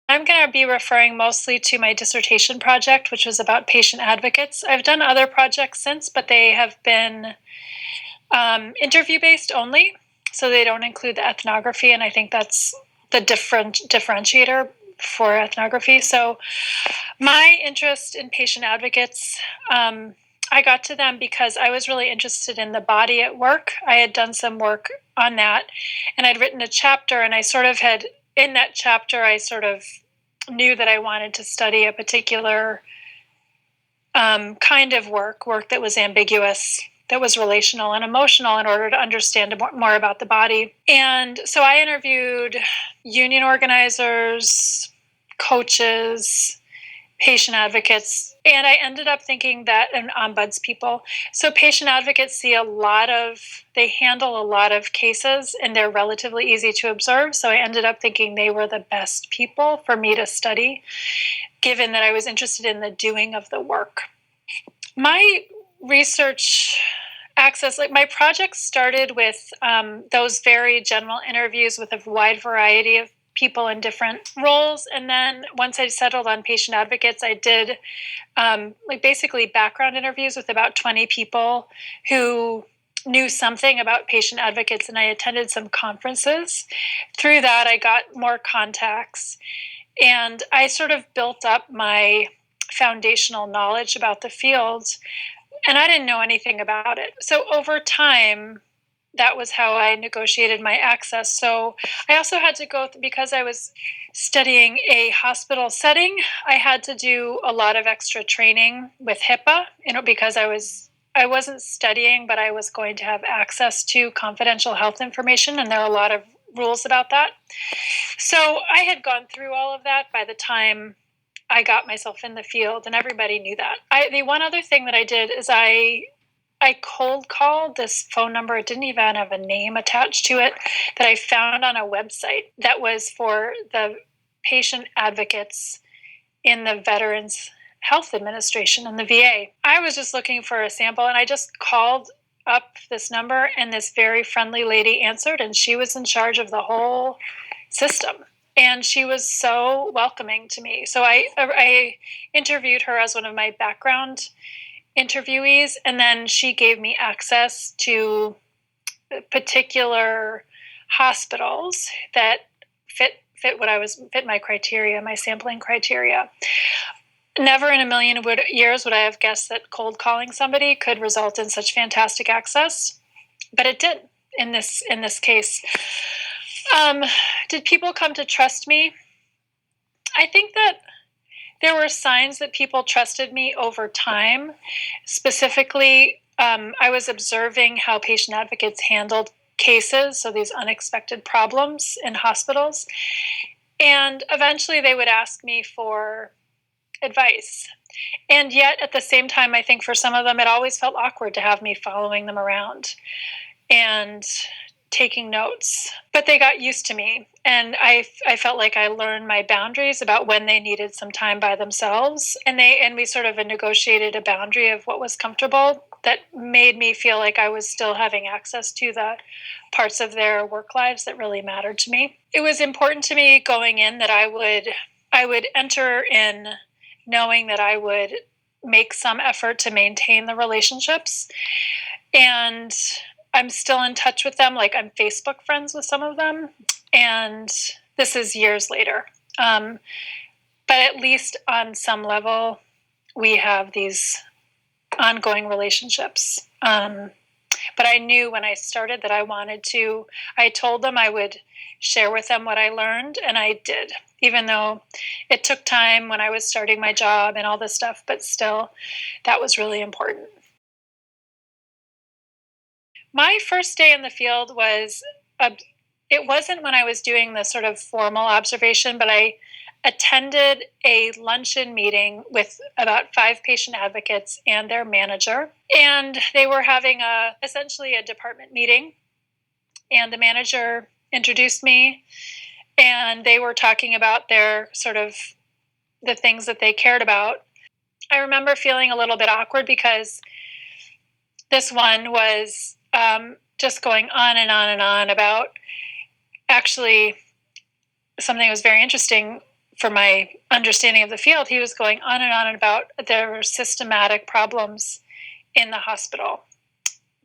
I'm going to be referring mostly to my dissertation project, which was about patient advocates. I've done other projects since, but they have been interview based only. So they don't include the ethnography. And I think that's the differentiator for ethnography. So my interest in patient advocates, I got to them because I was really interested in the body at work. I had done some work on that, and I'd written a chapter, and I sort of had, in that chapter, I sort of knew that I wanted to study a particular kind of work that was ambiguous, that was relational and emotional in order to understand more about the body. And so I interviewed union organizers, coaches, patient advocates, and I ended up thinking that, and ombuds people. So patient advocates they handle a lot of cases, and they're relatively easy to observe. So I ended up thinking they were the best people for me to study, given that I was interested in the doing of the work. My research access, like my project started with those very general interviews with a wide variety of people in different roles. And then once I settled on patient advocates, I did basically background interviews with about 20 people who knew something about patient advocates, and I attended some conferences. Through that, I got more contacts, and I sort of built up my foundational knowledge about the field, and I didn't know anything about it. So over time, that was how I negotiated my access. So I also had to go, because I was studying a hospital setting, I had to do a lot of extra training with HIPAA, because I wasn't studying, but I was going to have access to confidential health information, and there are a lot of rules about that. So I had gone through all of that by the time I got myself in the field, and everybody knew that. The one other thing that I did is I cold called this phone number. It didn't even have a name attached to it, that I found on a website that was for the patient advocates in the Veterans Health Administration in the VA. I was just looking for a sample, and I just called up this number, and this very friendly lady answered, and she was in charge of the whole system. And she was so welcoming to me. So I interviewed her as one of my background interviewees, and then she gave me access to particular hospitals that fit my criteria, my sampling criteria. Never in a million years would I have guessed that cold calling somebody could result in such fantastic access, but it did in this case. Did people come to trust me? I think that there were signs that people trusted me over time. Specifically, I was observing how patient advocates handled cases, so these unexpected problems in hospitals. And eventually they would ask me for advice. And yet, at the same time, I think for some of them, it always felt awkward to have me following them around and taking notes. But they got used to me, and I felt like I learned my boundaries about when they needed some time by themselves, and we sort of negotiated a boundary of what was comfortable that made me feel like I was still having access to the parts of their work lives that really mattered to me. It was important to me going in that I would enter in knowing that I would make some effort to maintain the relationships, and I'm still in touch with them. Like, I'm Facebook friends with some of them, and this is years later. But at least on some level, we have these ongoing relationships. But I knew when I started that I told them I would share with them what I learned, and I did, even though it took time when I was starting my job and all this stuff, but still, that was really important. My first day in the field it wasn't when I was doing the sort of formal observation, but I attended a luncheon meeting with about 5 patient advocates and their manager. And they were having essentially a department meeting. And the manager introduced me, and they were talking about their sort of the things that they cared about. I remember feeling a little bit awkward because this one was just going on and on and on about actually something that was very interesting for my understanding of the field, he was going on and on about there were systematic problems in the hospital.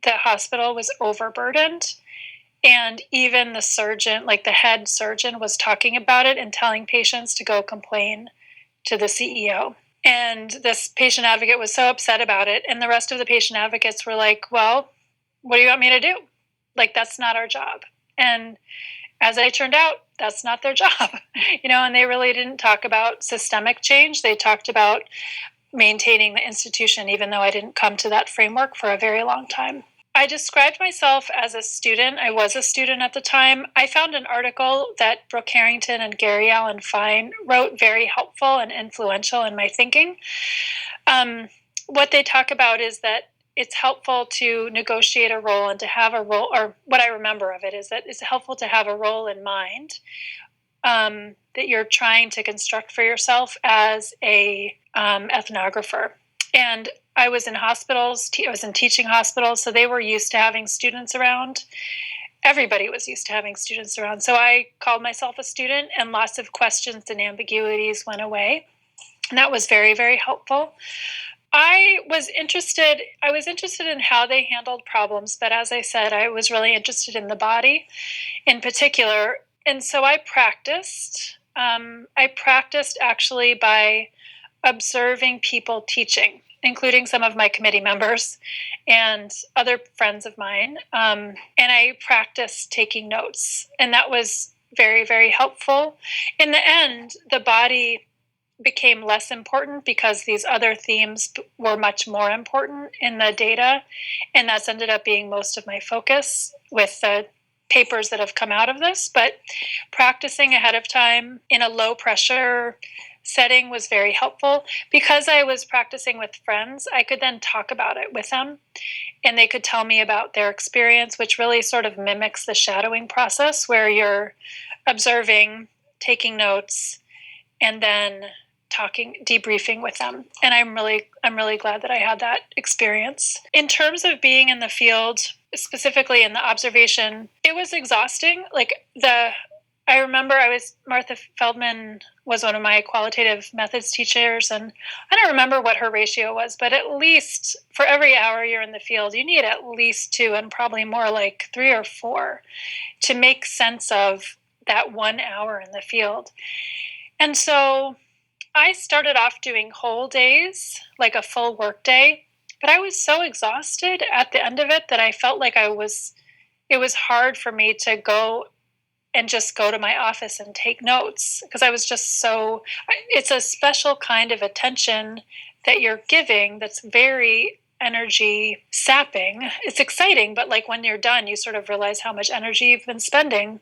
The hospital was overburdened. And even the surgeon, like the head surgeon, was talking about it and telling patients to go complain to the CEO. And this patient advocate was so upset about it. And the rest of the patient advocates were like, well, what do you want me to do? Like, that's not our job. And as it turned out, that's not their job, and they really didn't talk about systemic change. They talked about maintaining the institution, even though I didn't come to that framework for a very long time. I described myself as a student. I was a student at the time. I found an article that Brooke Harrington and Gary Allen Fine wrote, very helpful and influential in my thinking. What they talk about is that it's helpful to negotiate a role and to have a role, or what I remember of it is that it's helpful to have a role in mind that you're trying to construct for yourself as a ethnographer. And I was in hospitals, I was in teaching hospitals, so they were used to having students around. Everybody was used to having students around. So I called myself a student, and lots of questions and ambiguities went away. And that was very, very helpful. I was interested in how they handled problems, but as I said, I was really interested in the body in particular. And so I practiced. I practiced actually by observing people teaching, including some of my committee members and other friends of mine. And I practiced taking notes, and that was very, very helpful. In the end, the body became less important because these other themes were much more important in the data, and that's ended up being most of my focus with the papers that have come out of this. But practicing ahead of time in a low pressure setting was very helpful. Because I was practicing with friends, I could then talk about it with them, and they could tell me about their experience, which really sort of mimics the shadowing process where you're observing, taking notes, and then debriefing with them. And I'm really glad that I had that experience. In terms of being in the field, specifically in the observation, it was exhausting. I remember Martha Feldman was one of my qualitative methods teachers, and I don't remember what her ratio was, but at least for every hour you're in the field, you need at least 2 and probably more like 3 or 4 to make sense of that 1 hour in the field. And so I started off doing whole days, like a full work day, but I was so exhausted at the end of it that I felt like it was hard for me to go to my office and take notes, because I was just it's a special kind of attention that you're giving that's very energy sapping. It's exciting, but like when you're done, you sort of realize how much energy you've been spending.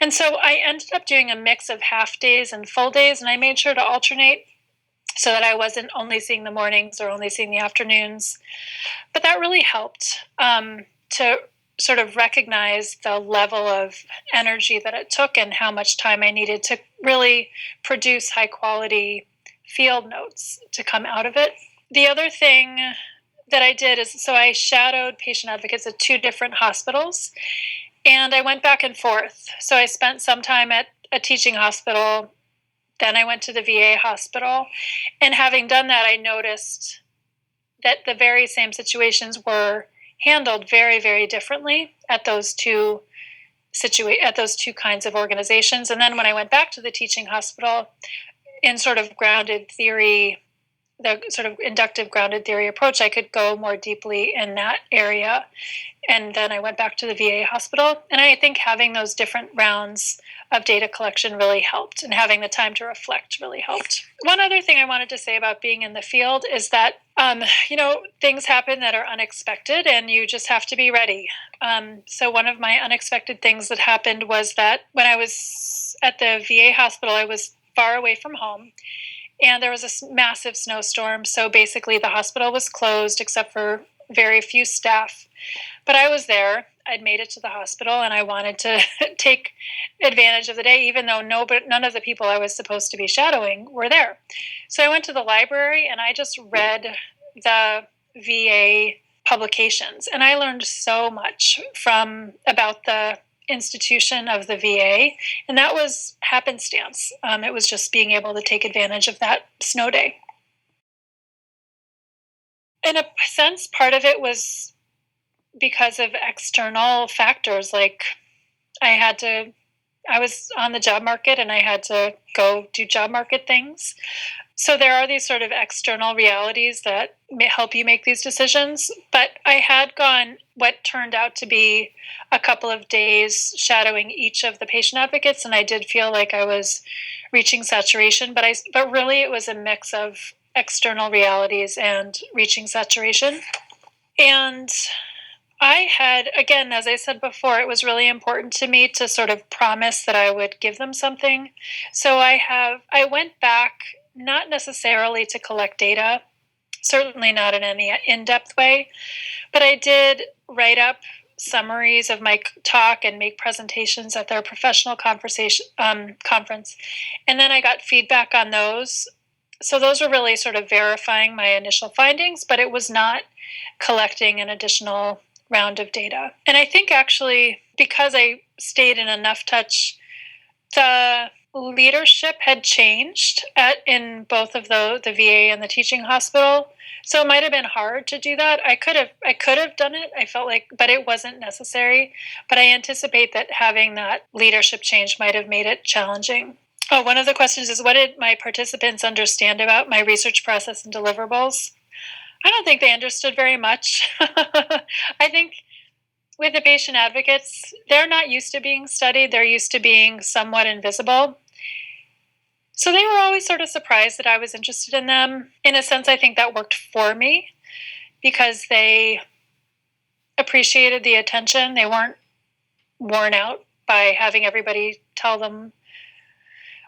And so I ended up doing a mix of half days and full days, and I made sure to alternate so that I wasn't only seeing the mornings or only seeing the afternoons. But that really helped to sort of recognize the level of energy that it took and how much time I needed to really produce high quality field notes to come out of it. The other thing that I did is, so I shadowed patient advocates at 2 different hospitals, and I went back and forth. So I spent some time at a teaching hospital, then I went to the VA hospital, and having done that, I noticed that the very same situations were handled very, very differently at those two kinds of organizations. And then when I went back to the teaching hospital, in sort of grounded theory, the sort of inductive grounded theory approach, I could go more deeply in that area. And then I went back to the VA hospital. And I think having those different rounds of data collection really helped, and having the time to reflect really helped. One other thing I wanted to say about being in the field is that, things happen that are unexpected, and you just have to be ready. So one of my unexpected things that happened was that when I was at the VA hospital, I was far away from home, and there was a massive snowstorm. So basically the hospital was closed except for very few staff. But I was there. I'd made it to the hospital, and I wanted to take advantage of the day, even though none of the people I was supposed to be shadowing were there. So I went to the library, and I just read the VA publications, and I learned so much about the institution of the VA, and that was happenstance. It was just being able to take advantage of that snow day. In a sense, part of it was because of external factors. Like I was on the job market and I had to go do job market things. So there are these sort of external realities that help you make these decisions. But I had gone what turned out to be a couple of days shadowing each of the patient advocates, and I did feel like I was reaching saturation. But really, it was a mix of external realities and reaching saturation. And I had, again, as I said before, it was really important to me to sort of promise that I would give them something. So I went back, not necessarily to collect data, certainly not in any in-depth way, but I did write up summaries of my talk and make presentations at their professional conference. And then I got feedback on those. So those were really sort of verifying my initial findings, but it was not collecting an additional round of data. And I think actually, because I stayed in enough touch, the leadership had changed in both of the VA and the teaching hospital. So it might have been hard to do that. I could have done it. I felt like, but it wasn't necessary. But I anticipate that having that leadership change might have made it challenging. Oh, one of the questions is, what did my participants understand about my research process and deliverables? I don't think they understood very much. I think with the patient advocates, they're not used to being studied. They're used to being somewhat invisible. So they were always sort of surprised that I was interested in them. In a sense, I think that worked for me because they appreciated the attention. They weren't worn out by having everybody tell them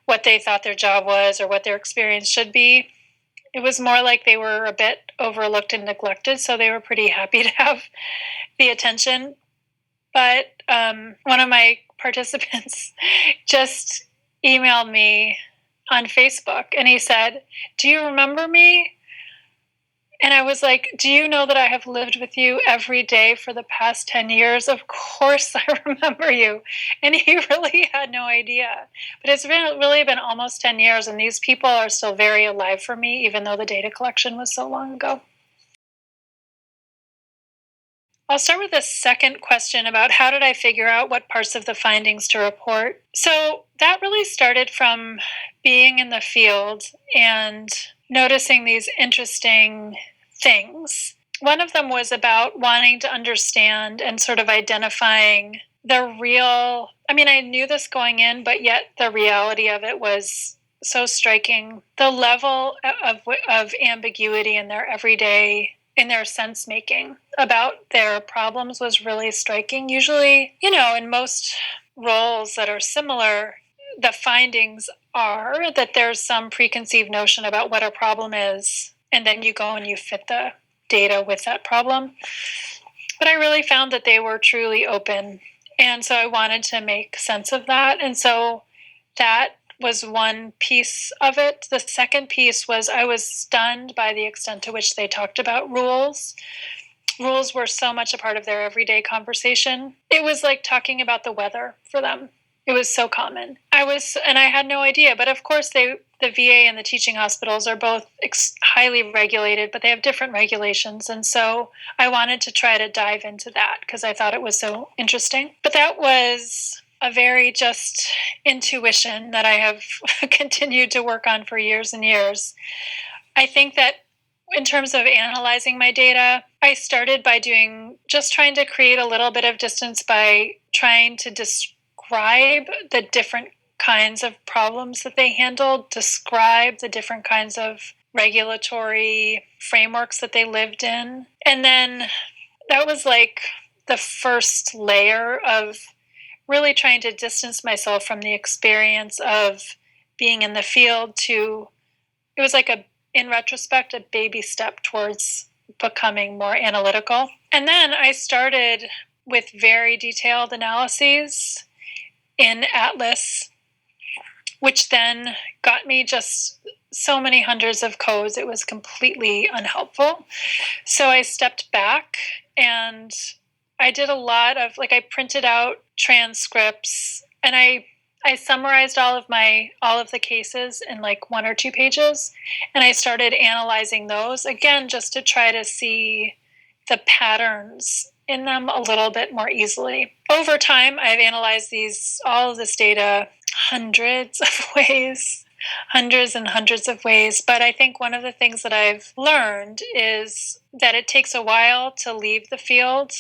what they thought their job was or what their experience should be. It was more like they were a bit overlooked and neglected, so they were pretty happy to have the attention. But one of my participants just emailed me on Facebook, and he said, "Do you remember me?" And I was like, "Do you know that I have lived with you every day for the past 10 years? Of course I remember you." And he really had no idea. But it's really been almost 10 years, and these people are still very alive for me, even though the data collection was so long ago. I'll start with the second question about how did I figure out what parts of the findings to report. So that really started from being in the field and noticing these interesting things. One of them was about wanting to understand and sort of identifying the real, I mean, I knew this going in, but yet the reality of it was so striking. The level of ambiguity in their everyday, in their sense making about their problems was really striking. Usually, in most roles that are similar, the findings are that there's some preconceived notion about what a problem is, and then you go and you fit the data with that problem. But I really found that they were truly open. And so I wanted to make sense of that. And so that was one piece of it. The second piece was I was stunned by the extent to which they talked about rules. Rules were so much a part of their everyday conversation. It was like talking about the weather for them. It was so common. And I had no idea. But of course, the VA and the teaching hospitals are both highly regulated, but they have different regulations. And so I wanted to try to dive into that because I thought it was so interesting. But that was a very just intuition that I have continued to work on for years and years. I think that in terms of analyzing my data, I started by trying to create a little bit of distance by trying to describe the different kinds of problems that they handled, describe the different kinds of regulatory frameworks that they lived in. And then that was like the first layer of really trying to distance myself from the experience of being in the field it was like in retrospect, a baby step towards becoming more analytical. And then I started with very detailed analyses in Atlas, which then got me just so many hundreds of codes, it was completely unhelpful. So I stepped back and I did a lot of, like, I printed out transcripts, and I summarized all of the cases in like 1 or 2 pages, and I started analyzing those again just to try to see the patterns in them a little bit more easily. Over time, I've analyzed all of this data hundreds of ways, hundreds and hundreds of ways. But I think one of the things that I've learned is that it takes a while to leave the field,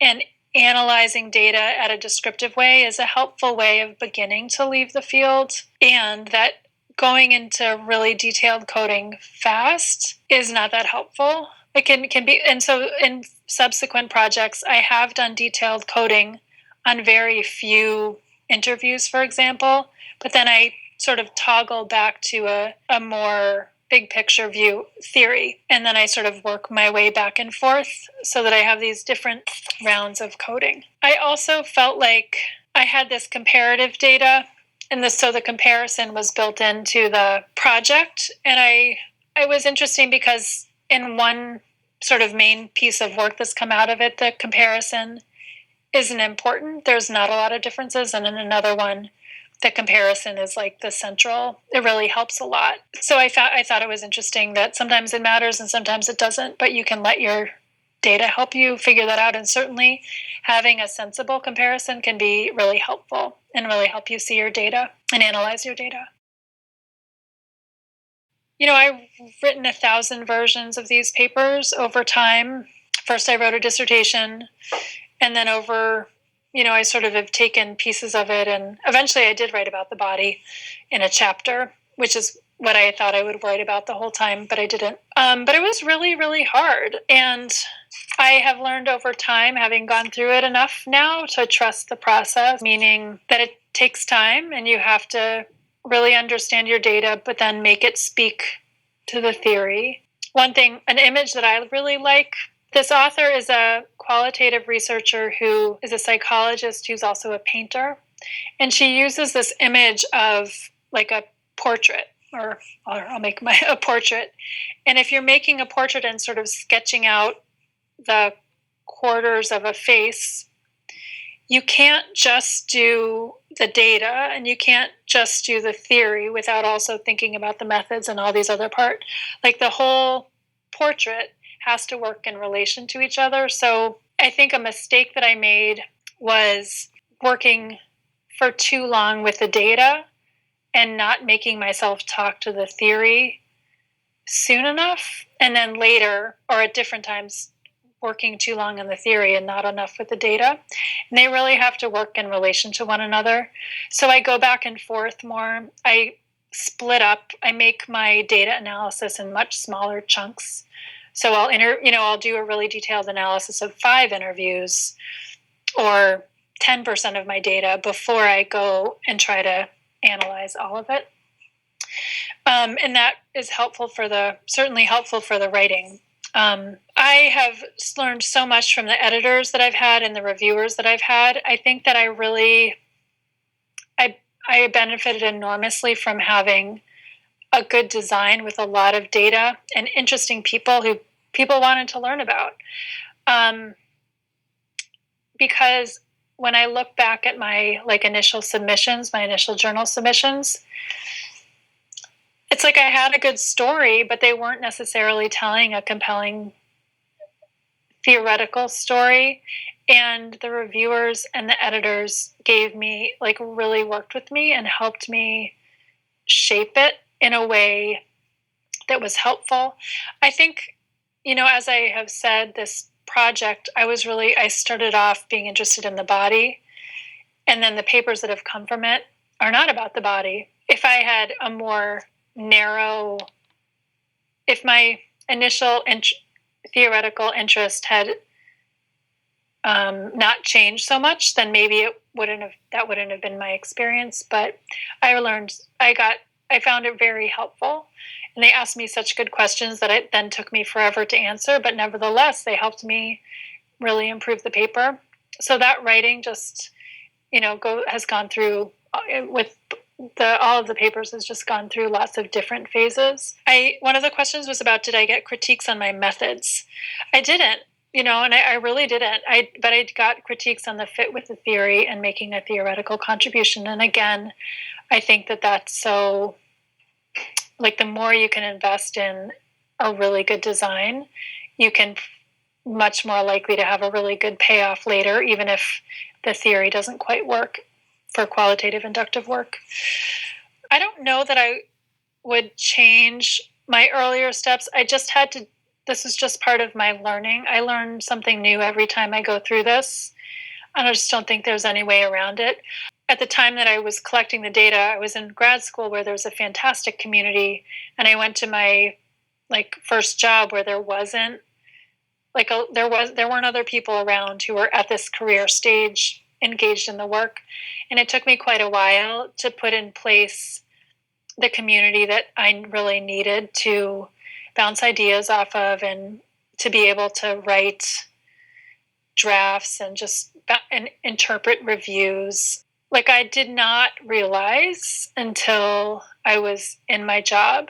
and analyzing data at a descriptive way is a helpful way of beginning to leave the field, and that going into really detailed coding fast is not that helpful. It can be, and so in subsequent projects, I have done detailed coding on very few interviews, for example, but then I sort of toggle back to a more big picture view theory, and then I sort of work my way back and forth so that I have these different rounds of coding. I also felt like I had this comparative data, and so the comparison was built into the project, and it was interesting because in one sort of main piece of work that's come out of it, the comparison isn't important. There's not a lot of differences, and in another one, the comparison is like the central. It really helps a lot. So I thought it was interesting that sometimes it matters and sometimes it doesn't, but you can let your data help you figure that out. And certainly having a sensible comparison can be really helpful and really help you see your data and analyze your data. I've written 1,000 versions of these papers over time. First, I wrote a dissertation, and then I sort of have taken pieces of it, and eventually I did write about the body in a chapter, which is what I thought I would write about the whole time, but I didn't. But it was really, really hard. And I have learned over time, having gone through it enough now, to trust the process, meaning that it takes time and you have to really understand your data, but then make it speak to the theory. One thing, an image that I really like, this author is a qualitative researcher who is a psychologist who's also a painter. And she uses this image of like a portrait, or I'll make a portrait. And if you're making a portrait and sort of sketching out the quarters of a face, you can't just do the data and you can't just do the theory without also thinking about the methods and all these other parts. Like the whole portrait has to work in relation to each other. So I think a mistake that I made was working for too long with the data and not making myself talk to the theory soon enough. And then later, or at different times, working too long on the theory and not enough with the data. And they really have to work in relation to one another. So I go back and forth more. I split up. I make my data analysis in much smaller chunks. So I'll do a really detailed analysis of 5 interviews or 10% of my data before I go and try to analyze all of it. And that is certainly helpful for the writing. I have learned so much from the editors that I've had and the reviewers that I've had. I think that I benefited enormously from having a good design with a lot of data and interesting people who people wanted to learn about. Because when I look back at my initial submissions, my initial journal submissions, it's like I had a good story, but they weren't necessarily telling a compelling theoretical story. And the reviewers and the editors really worked with me and helped me shape it in a way that was helpful. I think, as I have said, this project, I started off being interested in the body, and then the papers that have come from it are not about the body. If I had a more narrow, if my initial theoretical interest had not changed so much, then maybe that wouldn't have been my experience. But I found it very helpful, and they asked me such good questions that it then took me forever to answer, but nevertheless they helped me really improve the paper. So that writing just has gone through with all of the papers has just gone through lots of different phases. One of the questions was about, did I get critiques on my methods? I didn't, and I really didn't. But I got critiques on the fit with the theory and making a theoretical contribution. And again, I think that that's so, like, the more you can invest in a really good design, you can much more likely to have a really good payoff later, even if the theory doesn't quite work for qualitative inductive work. I don't know that I would change my earlier steps. I just had to, this is just part of my learning. I learn something new every time I go through this. And I just don't think there's any way around it. At the time that I was collecting the data, I was in grad school where there was a fantastic community. And I went to my first job where there wasn't there weren't other people around who were at this career stage engaged in the work. And it took me quite a while to put in place the community that I really needed to bounce ideas off of and to be able to write drafts and interpret reviews. I did not realize until I was in my job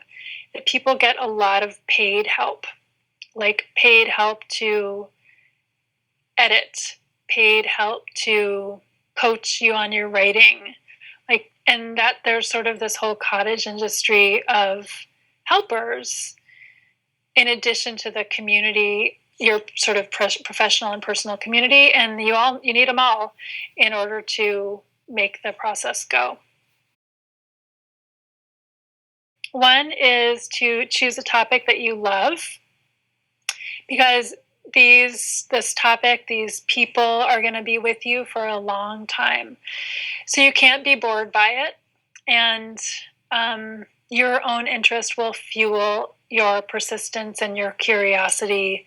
that people get a lot of paid help, paid help to edit, paid help to coach you on your writing, and that there's sort of this whole cottage industry of helpers in addition to the community, your sort of professional and personal community, and you need them all in order to make the process go. One is to choose a topic that you love, because these people are going to be with you for a long time. So you can't be bored by it. And your own interest will fuel your persistence and your curiosity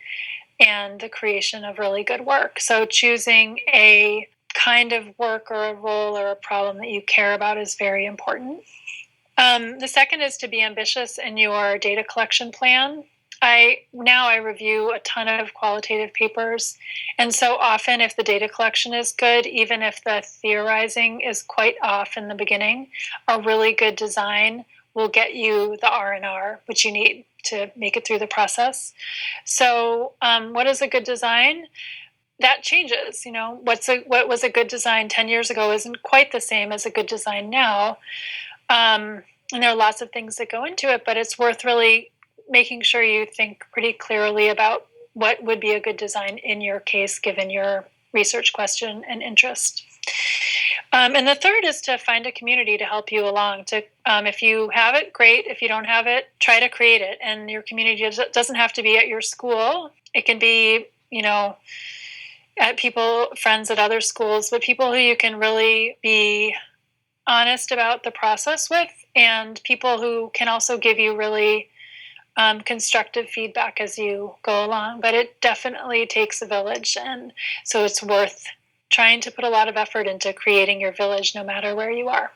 and the creation of really good work. So choosing a kind of work or a role or a problem that you care about is very important. The second is to be ambitious in your data collection plan. I review a ton of qualitative papers, and so often if the data collection is good, even if the theorizing is quite off in the beginning, a really good design will get you the R&R, which you need to make it through the process. So what is a good design? That changes. What was a good design 10 years ago isn't quite the same as a good design now. And there are lots of things that go into it, but it's worth really making sure you think pretty clearly about what would be a good design in your case, given your research question and interest. And the third is to find a community to help you along. If you have it, great. If you don't have it, try to create it. And your community doesn't have to be at your school. It can be, friends at other schools, but people who you can really be honest about the process with, and people who can also give you really constructive feedback as you go along. But it definitely takes a village, and so it's worth trying to put a lot of effort into creating your village no matter where you are.